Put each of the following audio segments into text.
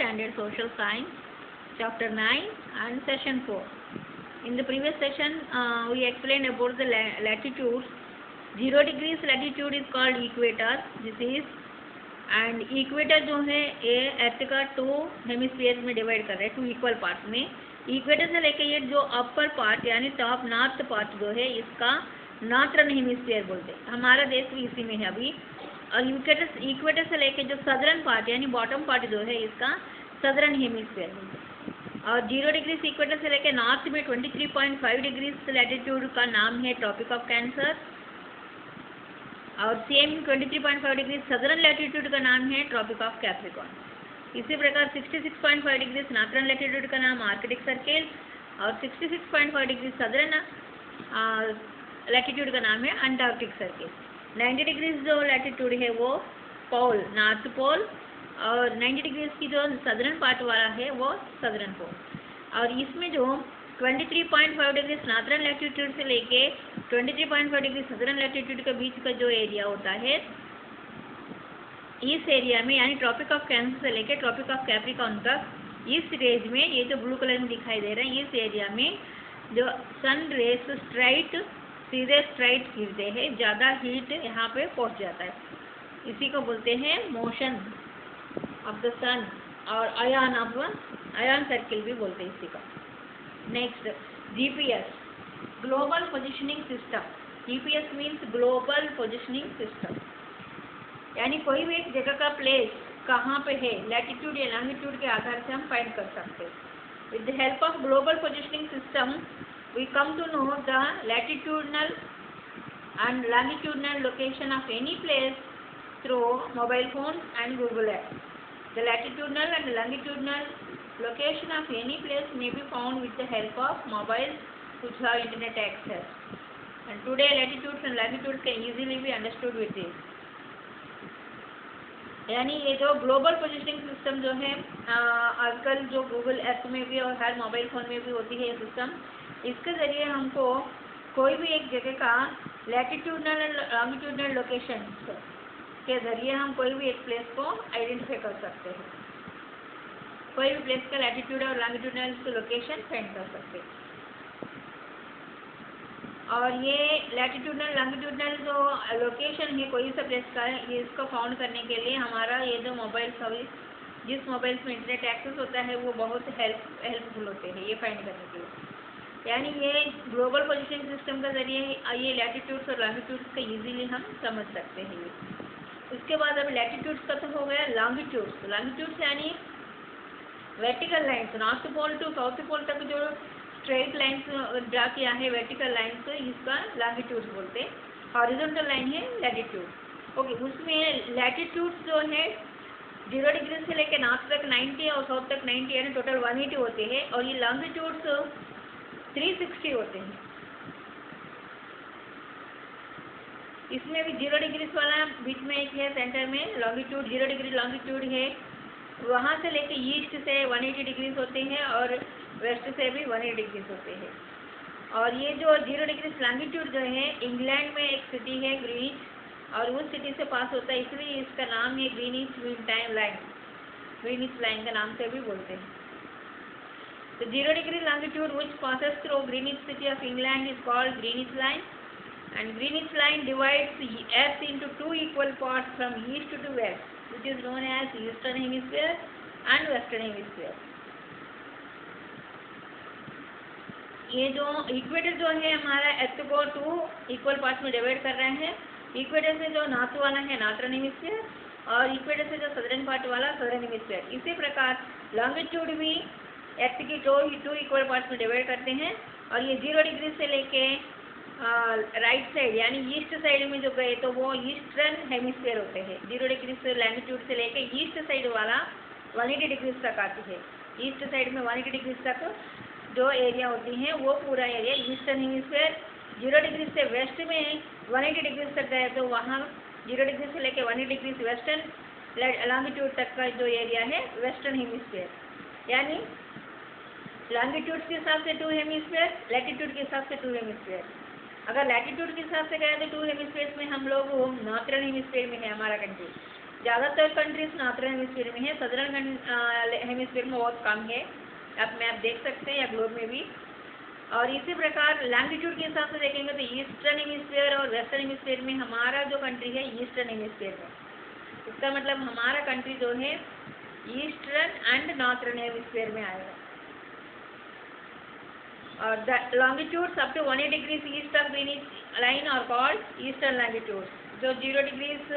Standard Social Science, Chapter 9 and Session 4. In the previous session, we explained about the latitudes. 0 degrees latitude is called equator. This is and equator जो है ये अर्थ का 2 hemisphere में divide कर रहे हैं 2 equal part में. Equator से लेके ये जो अपर पार्ट यानी टॉप नॉर्थ पार्ट जो है इसका नॉर्थर्न हेमिस्फीयर बोलते हैं. हमारा देश भी इसी में है अभी. और इक्वेटर से लेके जो सदर्न पार्ट यानी बॉटम पार्ट जो है इसका सदर्न हेमिस्फीयर बोलते हैं. और 0 डिग्री इक्वेटर से लेके नॉर्थ में 23.5 डिग्री लैटिट्यूड का नाम है ट्रॉपिक ऑफ कैंसर. और सेम 23.5 डिग्री सदर्न लैटिट्यूड का नाम है ट्रॉपिक ऑफ कैप्रिकॉर्न. इसी प्रकार 66.5 डिग्री नॉर्थर्न लैटिट्यूड का नाम आर्कटिक सर्किल और 66.5 डिग्री सदर्न लैटिट्यूड का नाम है अंटार्कटिक सर्किल. 90 डिग्री जो लैटिट्यूड है वो पोल नॉर्थ पोल और 90 डिग्री की जो सदर्न पार्ट वाला है वो सदर्न पोल. और इसमें जो 23.5 डिग्री नॉर्थर्न लैटिट्यूड से लेके 23.5 डिग्री सदर्न लैटिट्यूड के बीच का जो एरिया होता है इस एरिया में यानी ट्रॉपिक ऑफ कैंसर से लेके ट्रॉपिक ऑफ कैप्रिकॉर्न तक इस रेंज में ये जो ब्लू कलर में दिखाई दे रहा है इस एरिया में जो सन रेस सीधे स्ट्राइट गिरते हैं, ज़्यादा हीट यहाँ पे पहुँच जाता है. इसी को बोलते हैं मोशन ऑफ द सन और आयन सर्किल भी बोलते हैं इसी का. Next GPS global positioning system. GPS means global positioning system यानी कोई भी एक जगह का प्लेस कहाँ पे है लैटिट्यूड या लॉन्गिट्यूड के आधार से हम फाइंड कर सकते हैं. With the help of global positioning system we come to know the latitudinal and longitudinal location of any place through mobile phone and Google app. The latitudinal and longitudinal location of any place may be found with the help of mobiles which have internet access. And today latitudes and longitudes can easily be understood with this. यानी ये जो global positioning system जो है आजकल जो Google app में भी और हर मोबाइल फ़ोन में भी होती है ये सिस्टम, इसके ज़रिए हमको कोई भी एक जगह का लैटिट्यूडनल एंड लॉन्गिट्यूडनल लोकेशन के ज़रिए हम कोई भी एक प्लेस को आइडेंटिफाई कर सकते हैं. कोई भी प्लेस का लैटिट्यूड और लॉन्गिट्यूडनल लोकेशन फाइंड कर सकते हैं. और ये लैटिट्यूडनल लॉन्गिट्यूडनल जो लोकेशन है कोई सा प्लेस का है ये इसको फाउंड करने के लिए हमारा ये जो मोबाइल सर्विस जिस मोबाइल्स में इंटरनेट एक्सेस होता है वो बहुत हेल्पफुल होते हैं ये फाइंड करने के लिए. यानी ये ग्लोबल पोजिशनिंग सिस्टम के ज़रिए ये लैटिट्यूड्स और लॉन्गिट्यूड्स का ईजीली हम समझ सकते हैं. उसके बाद अभी लैटिट्यूड्स का तो हो गया. लॉन्गिट्यूड्स यानी vertical lines north pole to south pole तक जो स्ट्रेट लाइन्स ड्रा किया है वर्टिकल लाइन्स तो इसका लॉन्गिट्यूड्स बोलते हैं. हॉरिजॉन्टल लाइन है लैटिट्यूड. ओके उसमें लैटिट्यूड्स जो है 0 डिग्री से लेकर नॉर्थ तक 90 और साउथ तक 90 यानी टोटल 180 होते हैं. और ये लॉन्गिट्यूड्स 360 होते हैं. इसमें भी 0 डिग्री वाला बीच में एक है सेंटर में लॉन्गिट्यूड 0 डिग्री लॉन्गिट्यूड है. वहाँ से लेके ईस्ट से 180 डिग्रीज होते हैं और वेस्ट से भी 180 डिग्रीज होते हैं. और ये जो 0 डिग्री लॉन्गिट्यूड जो है इंग्लैंड में एक सिटी है ग्रीनिच और उस सिटी से पास होता है इसलिए इसका नाम है Greenwich mean time line. Greenwich line के नाम से भी बोलते हैं. तो 0 degree longitude which passes through Greenwich city of England is called Greenwich line. And Greenwich line divides Earth into 2 equal parts from east to west, which is known as Eastern Hemisphere and Western Hemisphere. ये जो equator जो है हमारा अर्थ को 2 equal parts में divide कर रहे हैं. इक्वेटर से जो नॉर्थ वाला है नॉर्थर्न हेमिस्फीयर और इक्वेटर से जो सदर्न पार्ट वाला सदर्न हेमिस्फीयर. इसी प्रकार लॉन्गिट्यूड भी अर्थ की 2 इक्वल पार्ट्स में डिवाइड करते हैं. और ये 0 डिग्री से लेके राइट साइड यानी ईस्ट साइड में जो गए तो वो ईस्टर्न हेमिस्फीयर होते हैं. 0 डिग्री से लैटिट्यूड से लेके ईस्ट साइड वाला 180 डिग्री तक आती है. ईस्ट साइड में 180 डिग्री तक जो एरिया होती हैं वो पूरा एरिया ईस्टर्न हेमिस्फीयर. 0 डिग्री से वेस्ट में 180 डिग्री तक गए तो वहाँ 0 डिग्री से लेके 180 डिग्री वेस्टर्न लॉन्गिट्यूड तक का जो एरिया है वेस्टर्न हेमिस्फीयर. यानी लॉन्गिट्यूड के हिसाब से 2 हेमिस्फीयर लैटिट्यूड के हिसाब से 2 हेमिस्फीयर. अगर लैटिट्यूड के हिसाब से गए तो 2 हेमिस्फीयर्स में हम लोग नॉर्थर्न हेमिस्फीयर में है हमारा कंट्री ज़्यादातर कंट्रीज नॉर्थर्न हेमिस्फीयर में है, सदर्न हेमिस्फीयर में बहुत कम है। आप मैप देख सकते हैं या ग्लोब में भी। और इसी प्रकार लैंगिट्यूड के हिसाब से देखेंगे तो ईस्टर्न हेमिस्फीयर और वेस्टर्न हेमिस्फीयर में हमारा जो कंट्री है ईस्टर्न हेमिस्फीयर में, इसका मतलब हमारा कंट्री जो है ईस्टर्न एंड नॉर्थर्न हेमिस्फीयर में आएगा। और the longitudes up to 180 degrees east of Greenwich line are called eastern longitudes. जो 0 डिग्रीज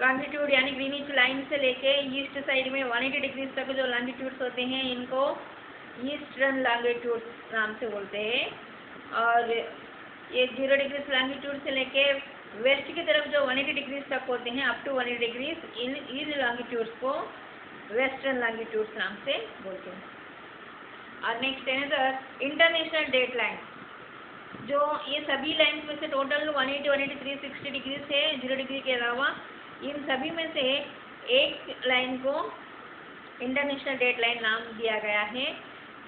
लॉन्गिट्यूड यानी ग्रीनिच लाइन से लेके ईस्ट साइड में 180 डिग्रीज तक जो लॉन्गिट्यूड्स होते हैं इनको ईस्टर्न लॉन्गिट्यूड्स नाम से बोलते हैं। और ये 0 डिग्रीज लॉन्गिट्यूड से लेके वेस्ट की तरफ जो 180 डिग्रीज तक होते हैं up to 180 degrees in longitudes को वेस्टर्न लॉन्गिट्यूड्स नाम से बोलते हैं। और नेक्स्ट है द इंटरनेशनल डेट लाइन। जो ये सभी लाइन्स में से टोटल 180, 180, 360 डिग्रीज है 0 डिग्री के अलावा, इन सभी में से एक लाइन को इंटरनेशनल डेट लाइन नाम दिया गया है।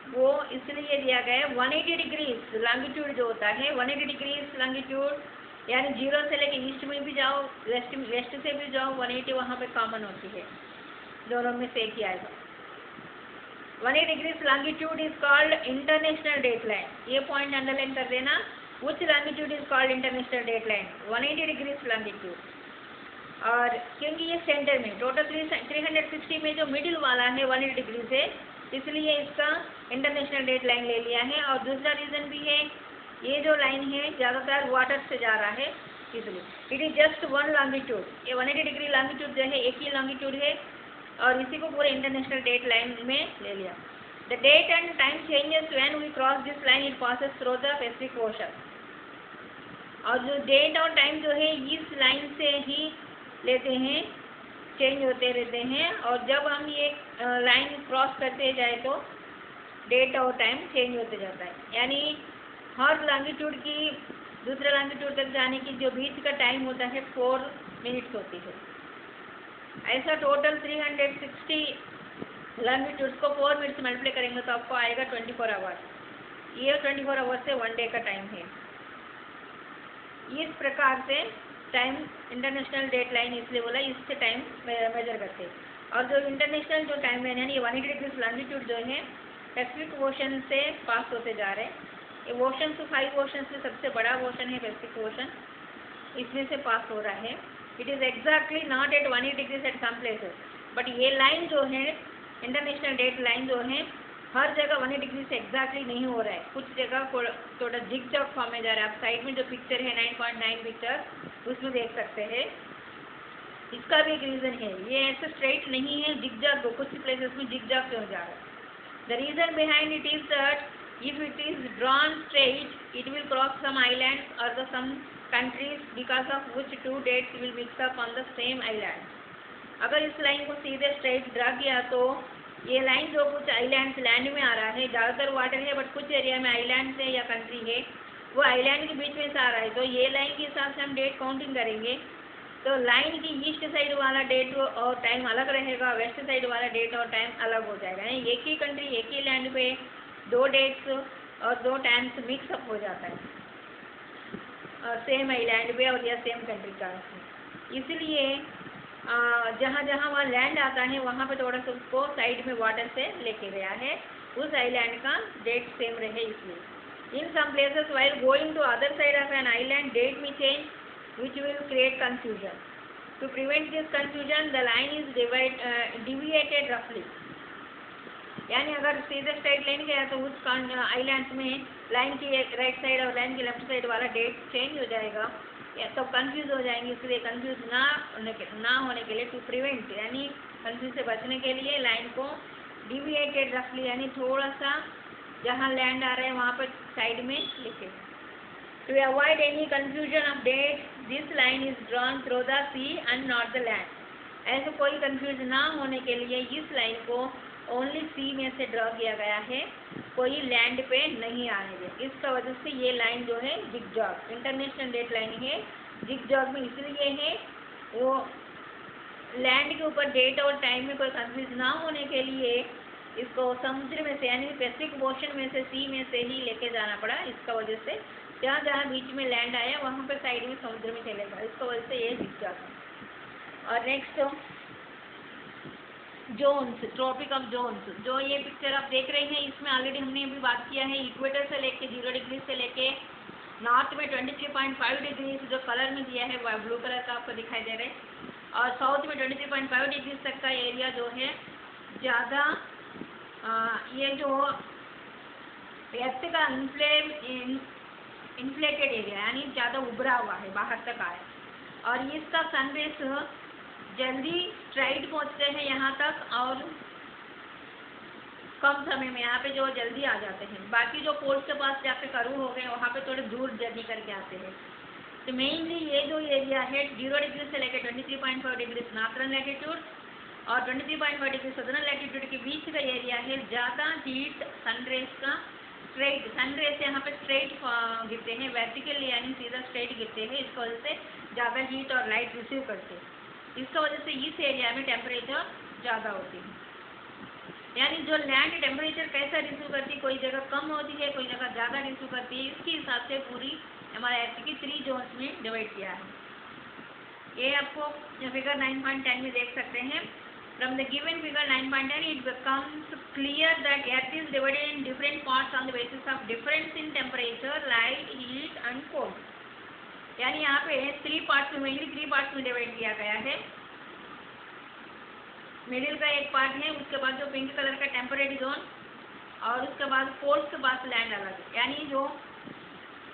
वो इसलिए दिया गया है 180 डिग्रीज लॉन्गिट्यूड जो होता है 180 डिग्रीज लॉन्गिट्यूड यानी 0 से लेके ईस्ट में भी जाओ वेस्ट से भी जाओ 180 वहाँ पे कॉमन होती है, दोनों में से एक ही आएगा। 180 degrees longitude is called international date line. ये पॉइंट अंडरलाइन कर देना, which longitude is called international date line 180 degrees longitude. और क्योंकि ये सेंटर में टोटल 360 में जो मिडिल वाला है 180 डिग्री से, इसलिए इसका इंटरनेशनल डेट लाइन ले लिया है। और दूसरा रीज़न भी है, ये जो लाइन है ज़्यादातर वाटर से जा रहा है इसलिए it is just one longitude. ये 180 डिग्री लॉन्गिट्यूड जो है एक ही लॉन्गिट्यूड है और इसी को पूरे इंटरनेशनल डेट लाइन में ले लिया। The date and time changes when we cross this line it passes through the Pacific ocean. और जो डेट और टाइम जो है इस लाइन से ही लेते हैं, चेंज होते रहते हैं। और जब हम ये लाइन क्रॉस करते जाए तो डेट और टाइम चेंज होते जाता है। यानी हर लॉन्गिट्यूड की दूसरे लॉन्गिट्यूड तक जाने की जो बीच का टाइम होता है 4 मिनट्स होती है। ऐसा टोटल 360 लॉन्गिट्यूड्स को 4 मिनट्स मल्टीप्लाई करेंगे तो आपको आएगा 24 आवर्स। ये 24 आवर्स से 1 डे का टाइम है। इस प्रकार से टाइम इंटरनेशनल डेट लाइन इसलिए बोला, इससे टाइम मेजर करते हैं। और जो इंटरनेशनल जो टाइम लाइन यानी 180 डिग्रीज लॉन्गिट्यूड जो है पैसिफिक ओशन से पास होते जा रहे हैं। ये ओशन तो 5 ओशन से सबसे बड़ा ओशन है पैसिफिक ओशन, इसमें से पास हो रहा है। It is exactly not at 180 degrees at some places, but ये लाइन जो है इंटरनेशनल डेट लाइन जो है हर जगह 180 डिग्री से एग्जैक्टली नहीं हो रहा है। कुछ जगह थोड़ा जिग जॉग फॉर्म में जा रहा है। आप साइड में जो पिक्चर है 9.9 पिक्चर उसमें देख सकते हैं। इसका भी एक रीज़न है, ये ऐसे स्ट्रेट नहीं है, जिग जॉग कुछ प्लेसेस में जिग जॉग से हो जा रहा है। The reason behind it is that if it is drawn straight, it will cross some islands or the some countries because of which two dates will mix up on the same island. अगर इस line को सीधे straight draw किया तो ये line जो कुछ islands land में आ रहा है, ज़्यादातर वाटर है बट कुछ एरिया में आइलैंड है या कंट्री है, वो आइलैंड के बीच में से आ रहा है। तो ये लाइन के हिसाब से हम डेट काउंटिंग करेंगे तो लाइन की ईस्ट साइड वाला डेट और टाइम अलग रहेगा, वेस्ट साइड वाला डेट और टाइम अलग हो जाएगा। यानी एक ही कंट्री एक ही लैंड पे 2 डेट्स और 2 टाइम्स मिक्सअप हो जाता है और सेम आइलैंड पे और या सेम कंट्री का। इसलिए जहाँ जहाँ वहाँ लैंड आता है वहाँ पे थोड़ा सा उसको साइड में वाटर से लेके गया है, उस आइलैंड का डेट सेम रहे इसलिए। In some places while going to other side of an island date में change which will create confusion. To prevent this confusion the line is deviated रफली। यानी अगर सीधे स्ट्रेट लाइन गया तो उस आइलैंड में लाइन की एक राइट साइड और लाइन की लेफ्ट साइड वाला डेट चेंज हो जाएगा या तो कंफ्यूज हो जाएंगे। इसलिए कंफ्यूज ना होने के लिए टू प्रिवेंट यानी कंफ्यूज से बचने के लिए लाइन को डिविएटेड रफली यानी थोड़ा सा जहाँ लैंड आ रहा है वहाँ पर साइड में लिखे। To avoid any confusion of date this line is drawn through the sea and not the land. ऐसे कोई कंफ्यूज ना होने के लिए इस लाइन को ओनली सी में से ड्रॉ किया गया है, कोई लैंड पे नहीं आने दे। इसका वजह से ये लाइन जो है zig zag international date line है, जिग जॉग में इसलिए है वो लैंड के ऊपर डेट और टाइम में कोई कंफ्यूज ना होने के लिए इसको समुद्र में से यानी पैसिफिक ओशन में से सी में से ही लेके जाना पड़ा। इसका वजह से जहाँ जहाँ बीच में लैंड आया वहाँ पर साइड में समुद्र में चलेगा, इसका वजह से ये जिग जॉग है। और next zones, tropic of zones. जो ये पिक्चर आप देख रहे हैं इसमें ऑलरेडी हमने अभी बात किया है, इक्वेटर से लेके 0 डिग्री से लेके नॉर्थ में 23.5 डिग्री जो कलर में दिया है वह ब्लू कलर का आपको दिखाई दे रहा है, और साउथ में 23.5 डिग्री तक का एरिया जो है ज़्यादा ये जो अर्थ का इन्फ्लेटेड एरिया यानी ज़्यादा उभरा हुआ है, बाहर तक आया, और इसका सनरेज जल्दी स्ट्राइट पहुंचते हैं यहाँ तक और कम समय में यहाँ पे जो जल्दी आ जाते हैं। बाकी जो पोल्स के पास जाके करू हो गए वहाँ पे थोड़े दूर जर्नी करके आते हैं। तो मेनली ये जो एरिया है 0 डिग्री से लेकर 23.5 डिग्री नॉर्थर्न लैटिट्यूड और 23.5 डिग्री सदर्न लैटिट्यूड के बीच का एरिया है, ज़्यादा हीट सनरेज का स्ट्रेट सनरेज यहाँ पे स्ट्रेट गिरते हैं, वर्टिकल यानी सीधा स्ट्रेट गिरते हैं, इसकी वजह से ज़्यादा हीट और लाइट रिसीव करते हैं। इसका वजह से इस एरिया में टेम्परेचर ज़्यादा होती है। यानी जो लैंड टेम्परेचर कैसा रिसीव करती है, कोई जगह कम होती है कोई जगह ज़्यादा रिसीव करती है, इसके हिसाब से पूरी हमारे अर्थ की 3 जोन्स में डिवाइड किया है। ये आपको फिगर 9.10 में देख सकते हैं। From the given figure 9.10 it becomes clear that earth is divided in different parts on the basis of difference in temperature, light, heat and cold। यानी यहाँ पे 3 पार्ट्स में, मेनली 3 पार्ट्स में डिवाइड किया गया है। मिडिल का एक पार्ट है, उसके बाद जो पिंक कलर का टेम्परेरी जोन, और उसके बाद पोल्स के पास लैंड अलग है। यानी जो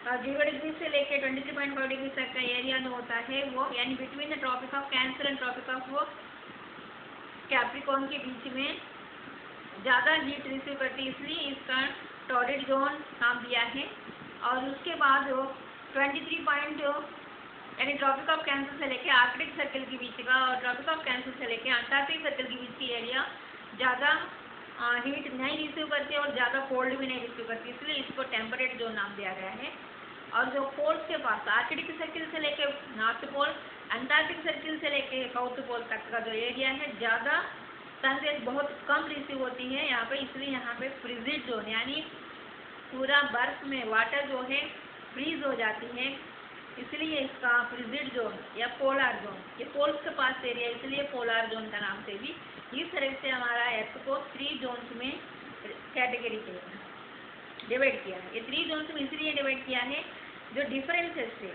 0 डिग्री से लेके 23.5 डिग्री तक का एरिया जो होता है वो यानी between the tropic of Cancer and tropic of Capricorn के बीच में ज़्यादा हीट रिसीव करती है, इसलिए इसका टॉरिड जोन नाम दिया है। और उसके बाद जो 23 यानी ट्रॉपिक ऑफ कैंसर से लेके आर्कटिक सर्कल के बीच का और ट्रॉपिक ऑफ कैंसर से लेके अंटार्कटिक सर्कल के बीच की एरिया ज़्यादा हीट नहीं रिसीव करती और ज़्यादा कोल्ड भी नहीं रिसीव करती, इसलिए इसको टेम्परेट जोन नाम दिया गया है। और जो पोल्स के पास आर्कटिक सर्कल से लेके नॉर्थ पोल, अंटार्कटिक सर्कल से लेके साउथ पोल तक का जो एरिया है ज़्यादा सनरेज बहुत कम रिसीव होती है यहाँ पे, इसलिए यहाँ पे फ्रिजिड जोन यानी पूरा बर्फ में वाटर जो है फ्रीज हो जाती है, इसलिए इसका फ्रिजिड जोन या पोलर जोन, ये पोल्स के पास एरिया इसलिए पोलर जोन का नाम से भी इस तरह से हमारा अर्थ को 3 जोन्स में कैटेगरी किया डिवाइड किया है। ये 3 जोन्स में इसलिए डिवाइड किया है जो डिफरेंसेस थे,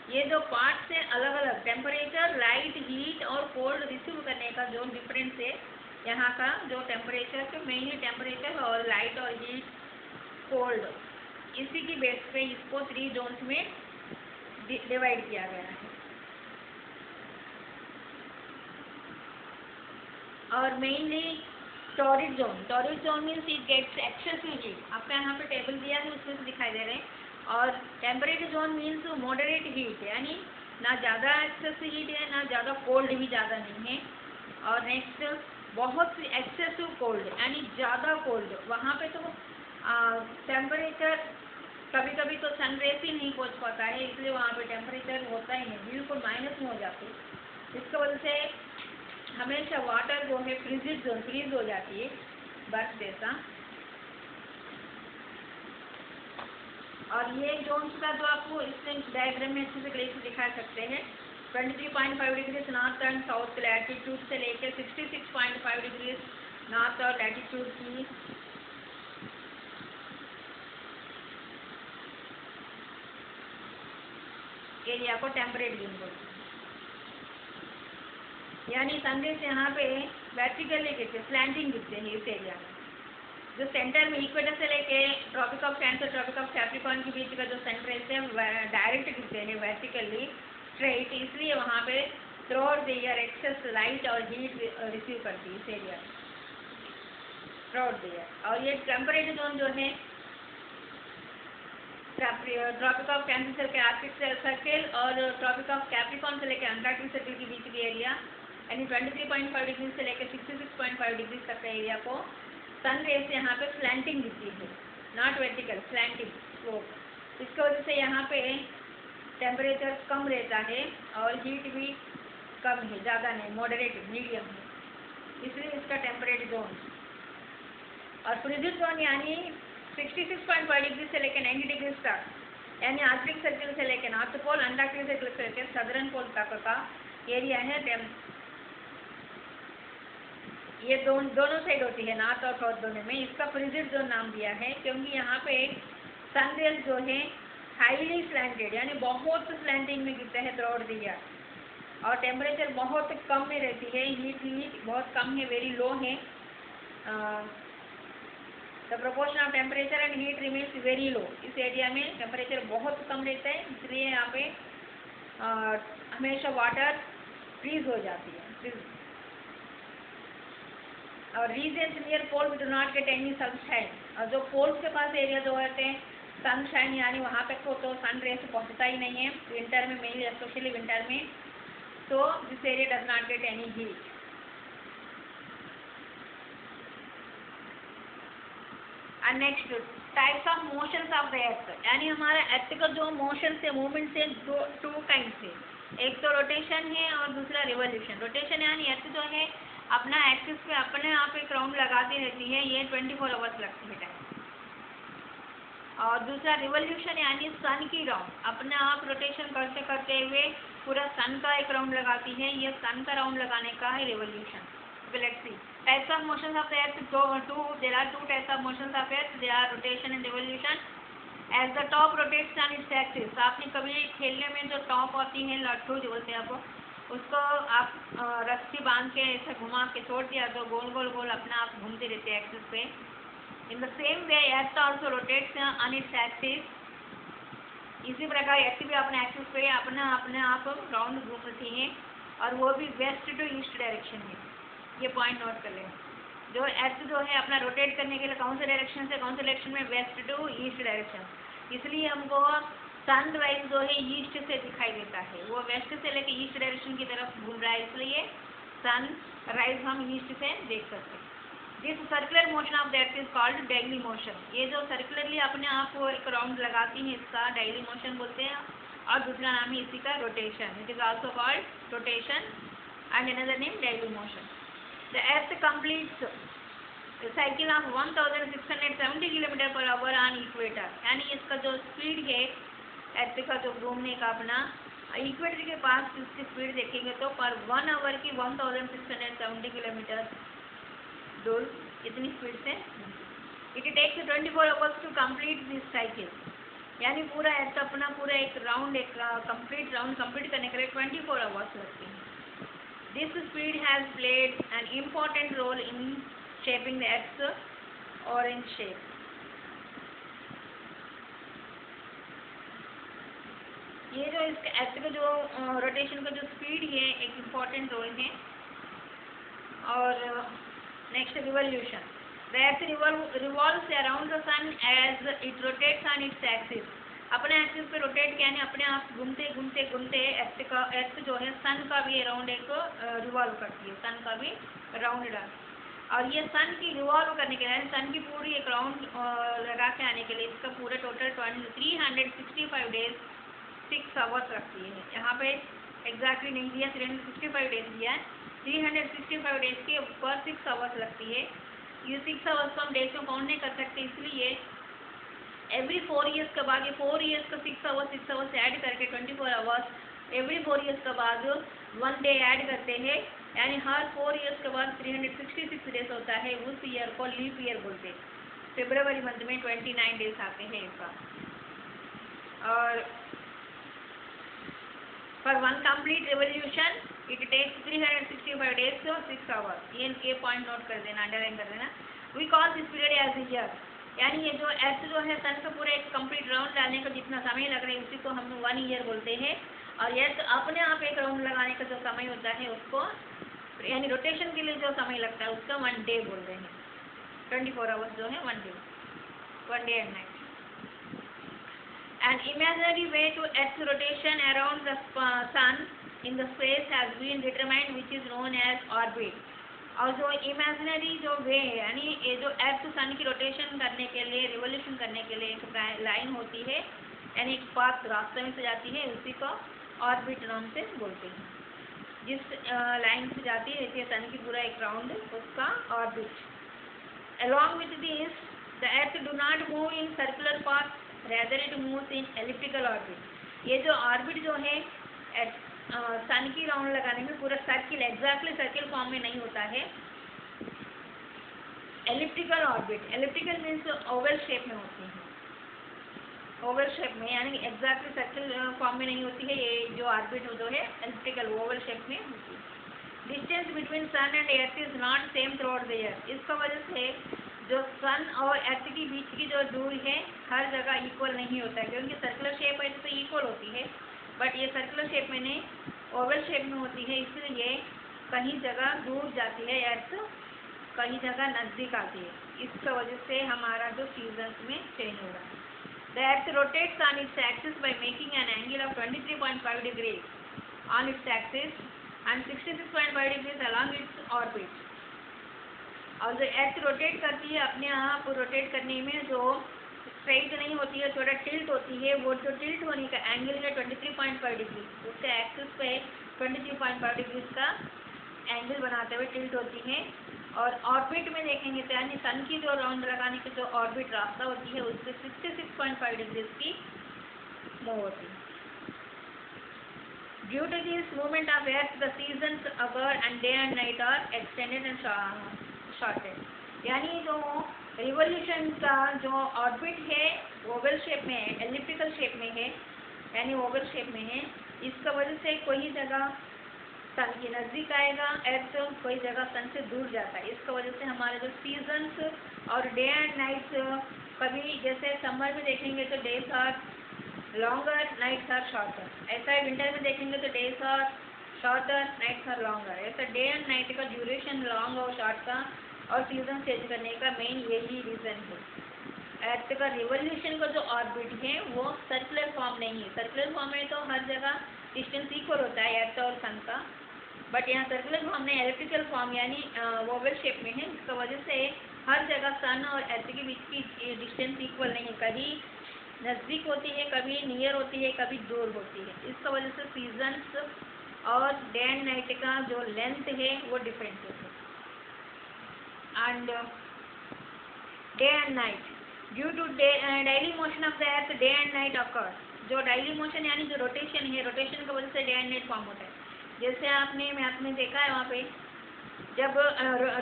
ये जो पार्ट से अलग अलग टेम्परेचर, लाइट, हीट और कोल्ड रिसीव करने का जो डिफरेंस है, यहाँ का जो टेम्परेचर के मेनली टेम्परेचर और लाइट और हीट, कोल्ड, इसी की बेस पे इसको 3 जोन्स में डिवाइड किया गया है। और mainly torrid zone means it gets excessive heat, आपका यहाँ पे टेबल दिया है उसमें से दिखाई दे रहे हैं। और temperate zone means moderate heat यानी ना ज़्यादा एक्सेसिव हीट है ना ज़्यादा कोल्ड भी ज़्यादा नहीं है। और नेक्स्ट बहुत सी एक्सेसिव कोल्ड यानी ज़्यादा कोल्ड, वहाँ पे तो टेम्परेचर कभी कभी तो सनरेज ही नहीं पहुँच पाता है, इसलिए वहाँ पे टेम्परेचर होता ही नहीं, बिल्कुल माइनस में हो जाती है। इसकी वजह से हमेशा वाटर जो है फ्रीज हो जाती है बर्फ जैसा। और ये जोन्स का जो आपको इस डायग्राम में अच्छे से क्लियर दिखा सकते हैं, 23.5 degree north and south latitude से लेकर 66.5 डिग्री नॉर्थ और लैटिट्यूड की एरिया को टेम्परेट जोन बोलते हैं। यानी सनरेज यहाँ पे वर्टिकली गिरते, स्लैंटिंग गिरते हैं इस एरिया में। जो सेंटर में इक्वेटर से लेके tropic of Cancer, tropic of Capricorn के बीच का जो सनरेज है डायरेक्ट गिरते हैं वर्टिकली स्ट्रेट, इसलिए वहाँ पे throughout the year excess light और हीट रिसीव करती है इस एरिया में थ्रू आउट द ईयर। और ये टेम्परेट जोन जो है ट्रॉपिक ऑफ कैंसर से लेकर आर्कटिक सर्कल और ट्रॉपिक ऑफ कैप्रिकॉर्न से लेकर अंटार्कटिक सर्कल के बीच की एरिया यानी 23.5 डिग्री से लेकर 66.5 डिग्री तक का एरिया को सन रेस यहाँ पे स्लैंटिंग दिखती है, नॉट वर्टिकल, स्लैंटिंग स्लोप। इसकी वजह से यहाँ पे टेम्परेचर कम रहता है और हीट भी कम है, ज़्यादा नहीं, मॉडरेट मीडियम है, इसलिए इसका टेम्परेट जोन। और फ्रिजिड जोन यानी 66.5 डिग्री से लेकर 90 डिग्री तक यानी आर्कटिक सर्कल से लेकर नॉर्थ पोल, अंटार्कटिक सर्कल से लेकर सदर्न पोल तक का एरिया है ये दोनों साइड होती है, नॉर्थ और साउथ दोनों में। इसका फ्रिजिड जोन नाम दिया है क्योंकि यहाँ पे सन रेज जो है हाईली स्लैंटेड यानी बहुत स्लैंटिंग में गिरता है थ्रू आउट द ईयर, और टेम्परेचर बहुत कम में रहती है, हीट बहुत कम है, वेरी लो है। The proportion of temperature and heat remains very low. इस एरिया में टेम्परेचर बहुत कम रहता है, इसलिए यहाँ पे हमेशा वाटर फ्रीज हो जाती है। और regions near pole we do not get any sunshine, और जो पोल्स के पास एरिया जो होते हैं सनशाइन यानी वहाँ तक को तो सन रेस पहुँचता ही नहीं है विंटर में, मेनली स्पेशली विंटर में, so this area does not get any heat. And next types of motions of the earth, यानी हमारा अर्थ का जो मोशन से मूवमेंट से टू काइंड से, एक तो रोटेशन है और दूसरा रिवोल्यूशन। रोटेशन यानी अर्थ जो है अपना एक्सिस पे अपने आप एक राउंड लगाती रहती है, ये 24 आवर्स लगती है टाइम। और दूसरा रिवोल्यूशन यानी सन की राउंड अपने आप रोटेशन करते करते हुए पूरा सन का एक राउंड लगाती है, ये सन का राउंड लगाने का है revolution. Let's see types of motions of the earth, there are two types of motions of earth, there are rotation and revolution. As the top rotates on its axis, आपने कभी खेलने में जो टॉप होती है लट्ठू जो बोलते हैं आपको, उसको आप रस्सी बांध के ऐसे घुमा के छोड़ दिया तो गोल गोल गोल अपने आप घूमते रहते हैं एक्सिस पे। In the same way earth also rotates on its axis, इसी प्रकार अर्थ भी अपने एक्सिस पे अपने आप राउंड घूमती है, और वो भी वेस्ट टू ईस्ट डायरेक्शन में। ये पॉइंट नोट कर लें, जो अर्थ जो है अपना रोटेट करने के लिए कौन से डायरेक्शन से कौन से डायरेक्शन में, वेस्ट टू ईस्ट डायरेक्शन। इसलिए हमको सनराइज जो है ईस्ट से दिखाई देता है, वो वेस्ट से लेके ईस्ट डायरेक्शन की तरफ घूम रहा है, इसलिए सनराइज हम ईस्ट से देख सकते हैं। This circular motion of the earth is called daily motion, ये जो सर्कुलरली अपने आप को एक राउंड लगाती है इसका डेली मोशन बोलते हैं, और दूसरा नाम है इसी का rotation, it is also called rotation and another name daily motion. The earth completes cycle of 1670 kilometre per hour on equator, यानी इसका जो स्पीड है अर्थ का जो घूमने का अपना इक्वेटर के पास इसकी स्पीड देखेंगे तो पर 1 आवर की 1670 किलोमीटर दूर इतनी स्पीड से। It takes 24 hours to complete this cycle, यानी पूरा अर्थ अपना पूरा एक राउंड एक कंप्लीट राउंड कंप्लीट करने के लिए 24 आवर्स लगते हैं। This speed has played an important role in shaping the earth orange shape. ये जो इसका अर्थ का जो रोटेशन का जो स्पीड है एक इम्पॉर्टेंट रोल है। और next revolution, the earth revolves around the sun as it rotates on its axis, अपने एक्सिस पे रोटेट किया अपने आप घूमते घूमते घूमते अर्थ जो है सन का भी अराउंड एक रिवॉल्व करती है, सन का भी राउंड डाल, और ये सन की रिवॉल्व करने के लिए सन की पूरी एक राउंड लगा के आने के लिए इसका पूरा टोटल 365 डेज 6 आवर्स रखती है। यहाँ पे एग्जैक्टली नहीं दिया, 365 डेज दिया है, 365 डेज के ऊपर 6 आवर्स लगती है। ये 6 आवर्स को हम डेज में काउंट नहीं कर सकते, इसलिए एवरी 4 ईयर्स के बाद, ये 4 ईयर्स का 6 आवर्स ऐड करके 24 आवर्स एवरी 4 ईयर्स के बाद 1 डे ऐड करते हैं, यानी हर 4 ईयर्स के बाद 366 डेज होता है। उस ईयर को लीप ईयर बोलते हैं। फरवरी मंथ में 29 डेज आते हैं इसका। और for one complete revolution it takes 365 days to 6 hours, ये पॉइंट नोट कर देना, अंडरलाइन कर देना। we call this period as a year, यानी ये जो अर्थ जो है सन का पूरा एक कंप्लीट राउंड डालने का जितना समय लग रहा है उसी को हम 1 ईयर बोलते हैं, और ये तो अपने आप एक राउंड लगाने का जो समय होता है उसको यानी रोटेशन के लिए जो समय लगता है उसका 1 डे बोलते हैं। 24 आवर्स जो है 1 day and night. An imaginary way to Earth's rotation around the sun in the space has been determined, which is known as orbit. और जो इमेजिनरी जो वे है यानी ये जो अर्थ सन की रोटेशन करने के लिए रिवोल्यूशन करने के लिए एक लाइन होती है, यानी एक पाथ रास्ते में से जाती है, उसी को ऑर्बिट नाम से बोलते हैं। जिस लाइन से जाती रहती है सन की पूरा एक राउंड, उसका orbit. Along with this, the Earth do not move in circular path, rather it moves in elliptical orbit. ये जो ऑर्बिट जो है सन की राउंड लगाने में पूरा सर्किल एग्जैक्टली सर्किल फॉर्म में नहीं होता है, elliptical orbit, elliptical means Oval shape में होती है, ओवल शेप में, यानी एग्जैक्टली सर्कल फॉर्म में नहीं होती है। ये जो ऑर्बिट जो है एलिप्टिकल ओवल शेप में होती है। Distance between sun and earth is not same throughout the year. इसका वजह से जो सन और अर्थ के बीच की जो दूरी है हर जगह इक्वल नहीं होता है, क्योंकि सर्कुलर शेप है तो इक्वल होती है, बट ये सर्कुलर शेप में नहीं ओवल शेप में होती है, इसलिए कहीं जगह दूर जाती है अर्थ, कहीं जगह नज़दीक आती है। इसका वजह से हमारा जो सीजन्स में चेंज हो रहा है। The earth rotates on its axis by making an angle of 23.5 degrees on its axis and 66.5 degrees along its orbit. और जो अर्थ रोटेट करती है अपने आप रोटेट करने में जो स्ट्रेट नहीं होती है, थोड़ा टिल्ट होती है, वो जो टिल्ट होने का एंगल है 23.5 डिग्री, उसके एक्सिस पे 23.5 डिग्रीज का एंगल बनाते हुए टिल्ट होती है। और ऑर्बिट में देखेंगे तो यानी सन की जो राउंड लगाने की जो ऑर्बिट रास्ता होती है उससे 66.5 डिग्रीज की मूव होती है। Due to this movement of Earth, the seasons occur and day and night are extended and shortened. यानी जो रिवोल्यूशन का जो ऑर्बिट है ओवल शेप में है, एलिप्टिकल शेप में है, यानी ओवल शेप में है, इसका वजह से कोई जगह सन के नज़दीक आएगा अर्थ, कोई जगह सन से दूर जाता है। इसका वजह से हमारे जो सीजन्स और डे एंड नाइट्स, कभी जैसे समर में देखेंगे तो days are longer, nights are shorter, ऐसा है विंटर में देखेंगे तो days are shorter, nights are longer, ऐसा डे एंड नाइट का ड्यूरेशन लॉन्ग और शॉर्ट का और सीजन चेंज करने का मेन यही रीज़न है। अर्थ का रिवोल्यूशन का जो ऑर्बिट है वो सर्कुलर फॉर्म नहीं है, सर्कुलर फॉर्म में तो हर जगह डिस्टेंस इक्वल होता है अर्थ और सन का, बट यहाँ सर्कुलर फॉर्म में एलिप्टिकल फॉर्म यानी ओवल शेप में है, जिसका वजह से हर जगह सन और अर्थ के बीच की डिस्टेंस इक्वल नहीं है, कभी नज़दीक होती है, कभी नियर होती है, कभी दूर होती है। इसका वजह से सीजन्स और डे एंड नाइट का जो लेंथ है वो डिफरेंट है। And day and night due to daily motion of the earth day and night occur. जो डेली मोशन यानी जो रोटेशन है, रोटेशन की वजह से डे एंड नाइट फॉर्म होता है। जैसे आपने मैथ में देखा है वहाँ पे जब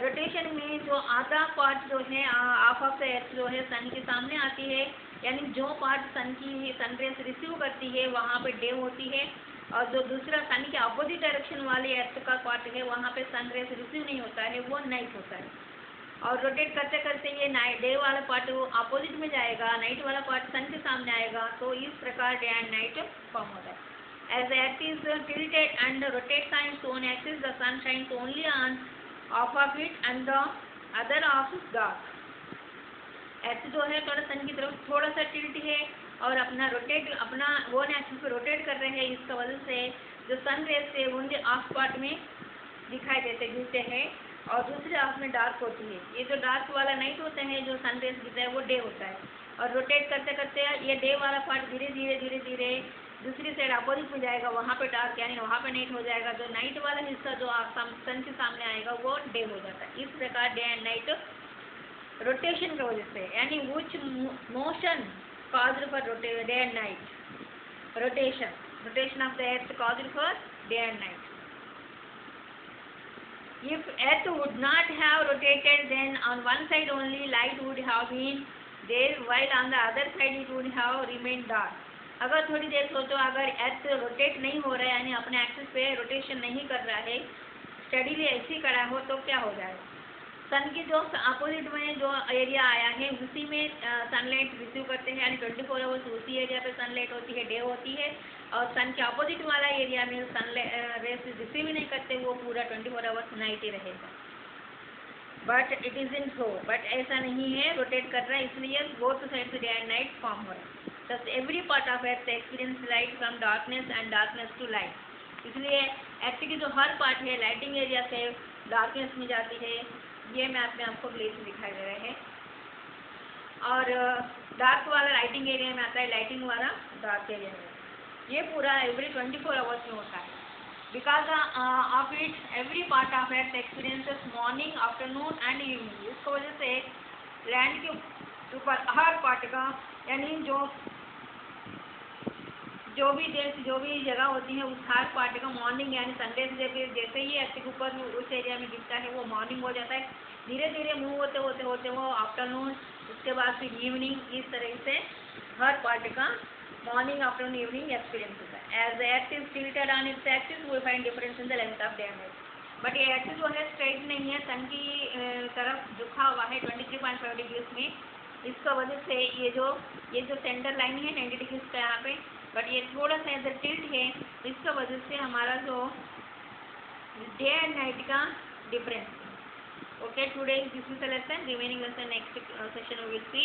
रोटेशन में जो आधा पार्ट जो है हाफ ऑफ द अर्थ जो है सन के सामने आती है, यानी जो पार्ट सन की सन रेस रिसीव करती है वहाँ पे डे होती है, और जो दूसरा सन के अपोजिट डायरेक्शन वाले अर्थ का पार्ट है वहाँ पे सन रेस रिसीव नहीं होता है, वो नाइट होता है। और रोटेट करते करते ये डे वाला पार्ट वो अपोजिट में जाएगा, नाइट वाला पार्ट सन के सामने आएगा, तो इस प्रकार डे एंड नाइट फॉर्म होता है। As the earth is tilted and rotates on its own axis, the sun shines only on half of it and the other half is dark. अर्थ जो है थोड़ा सन की तरफ थोड़ा सा टिल्ट है और अपना ओन एक्सिस पे रोटेट कर रहे हैं, इसका वजह से जो सन रेस है ओनली हाफ पार्ट में दिखाई गिरते हैं और दूसरे हाफ में डार्क होती है। ये जो डार्क वाला नाइट होता है, जो सन रेस गिरता है वो डे होता है, और रोटेट करते करते ये डे वाला पार्ट धीरे धीरे दूसरी साइड अपोजिट में जाएगा, वहाँ पे डार्क यानी वहाँ पे नाइट हो जाएगा, जो नाइट वाला हिस्सा जो सन के सामने आएगा वो डे हो जाता है। इस प्रकार डे एंड नाइट रोटेशन की वजह से, यानी विच motion caused for day and night, rotation of the earth caused for day and night. If earth would not have rotated, then on one side only light would have been there, while on the other side it would have remained dark. अगर थोड़ी देर सोचो, अगर earth rotate नहीं हो रहा है यानी अपने एक्सिस पे रोटेशन नहीं कर रहा है, स्टडीली ऐसे ही खड़ा हो, तो क्या हो जाएगा, सन की जो अपोजिट में जो एरिया आया है उसी में सनलाइट रिसीव करते हैं, यानी 24 आवर्स उसी एरिया पे सनलाइट होती है, डे होती है, और सन के अपोजिट वाला एरिया में सनलाइट रेस रिसीव ही नहीं करते, वो पूरा 24 आवर्स नाइट ही रहेगा। But it is in so, but ऐसा नहीं है, रोटेट कर रहा है, इसलिए बोथ साइड से डे एंड नाइट फॉर्म हो रहा है। Thus every part of Earth experience light from darkness and darkness to light. इसलिए अर्थ की जो हर पार्ट है लाइटिंग एरिया से डार्कनेस में जाती है, ये मैप में आपको प्लेस दिखाई दे रहे हैं, और डार्क वाला लाइटिंग एरिया में आता है, लाइटिंग वाला डार्क एरिया में, ये पूरा एवरी 24 आवर्स में होता है। Because of it every part of earth experiences morning, afternoon and evening. इसकी वजह से लैंड के ऊपर हर पार्ट का, यानी जो भी जगह होती है उस हर पार्ट का मॉर्निंग यानी संडे से जैसे ही अर्थ के ऊपर उस एरिया में गिरता है वो मॉर्निंग हो जाता है, धीरे धीरे मूव होते होते होते वो आफ्टरनून, उसके बाद फिर इवनिंग, इस तरह से हर पार्ट का मॉर्निंग आफ्टरनून इवनिंग एक्सपीरियंस होता है। As the earth is tilted on its axis we find difference in the length of day and night. But ये एक्सिस जो है स्ट्रेट नहीं है, सन की तरफ झुका हुआ है 23.5 डिग्रीज में। इसका वजह से ये जो सेंटर लाइन है 90 डिग्रीज का यहाँ पे, बट ये थोड़ा सा इधर टिल्ट है, इसका वजह से हमारा जो डे एंड नाइट का difference. Okay, today this is the lesson. Remaining lesson next session we will see.